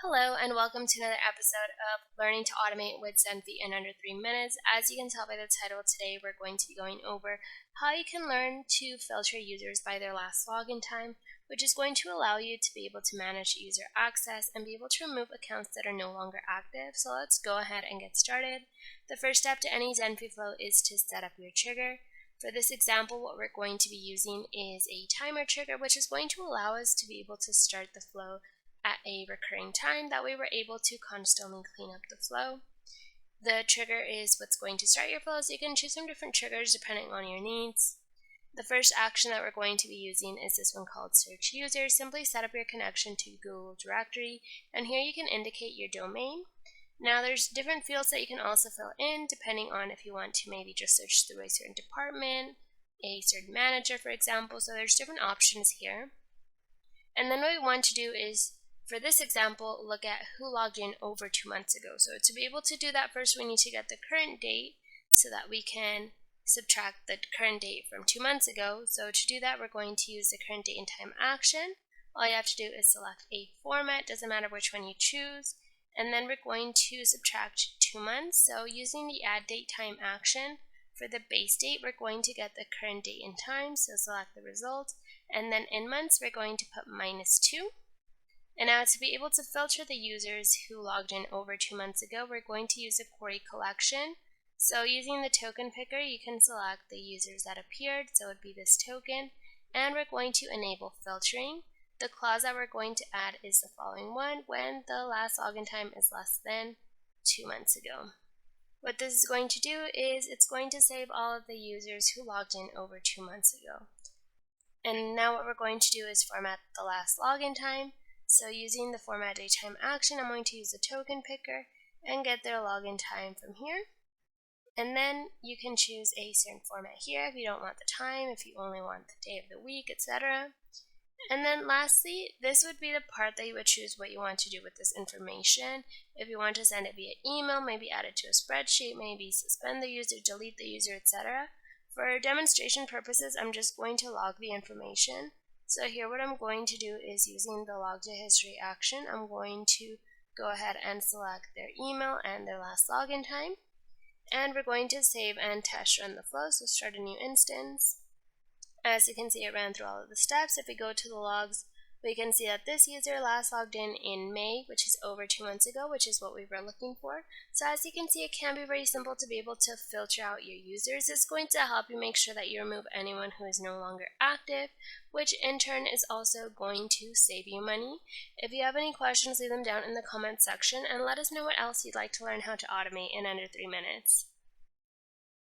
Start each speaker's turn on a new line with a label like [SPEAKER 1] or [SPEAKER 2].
[SPEAKER 1] Hello and welcome to another episode of Learning to Automate with Zenphi in under 3 minutes. As you can tell by the title, today we're going to be going over how you can learn to filter users by their last login time, which is going to allow you to be able to manage user access and be able to remove accounts that are no longer active. So let's go ahead and get started. The first step to any Zenphi flow is to set up your trigger. For this example, what we're going to be using is a timer trigger, which is going to allow us to be able to start the flow at a recurring time. That way we're able to constantly clean up the flow. The trigger is what's going to start your flow, so you can choose some different triggers depending on your needs. The first action that we're going to be using is this one called search users. Simply set up your connection to Google directory, and here you can indicate your domain. Now there's different fields that you can also fill in depending on if you want to maybe just search through a certain department, a certain manager for example, so there's different options here. And then what we want to do is, for this example, look at who logged in over 2 months ago. So to be able to do that, first we need to get the current date so that we can subtract the current date from 2 months ago. So to do that, we're going to use the current date and time action. All you have to do is select a format, doesn't matter which one you choose, and then we're going to subtract 2 months. So using the add date time action, for the base date, we're going to get the current date and time, so select the result, and then in months, we're going to put -2. And now to be able to filter the users who logged in over 2 months ago, we're going to use a query collection. So using the token picker, you can select the users that appeared, so it would be this token, and we're going to enable filtering. The clause that we're going to add is the following one: when the last login time is less than 2 months ago. What this is going to do is it's going to save all of the users who logged in over 2 months ago. And now what we're going to do is format the last login time. So using the format date time action, I'm going to use the token picker and get their login time from here. And then you can choose a certain format here if you don't want the time, if you only want the day of the week, etc. And then lastly, this would be the part that you would choose what you want to do with this information. If you want to send it via email, maybe add it to a spreadsheet, maybe suspend the user, delete the user, etc. For demonstration purposes, I'm just going to log the information. So here what I'm going to do is, using the log to history action, I'm going to go ahead and select their email and their last login time. And we're going to save and test run the flow, so start a new instance. As you can see, it ran through all of the steps. If we go to the logs, we can see that this user last logged in May, which is over 2 months ago, which is what we were looking for. So as you can see, it can be very simple to be able to filter out your users. It's going to help you make sure that you remove anyone who is no longer active, which in turn is also going to save you money. If you have any questions, leave them down in the comments section and let us know what else you'd like to learn how to automate in under 3 minutes.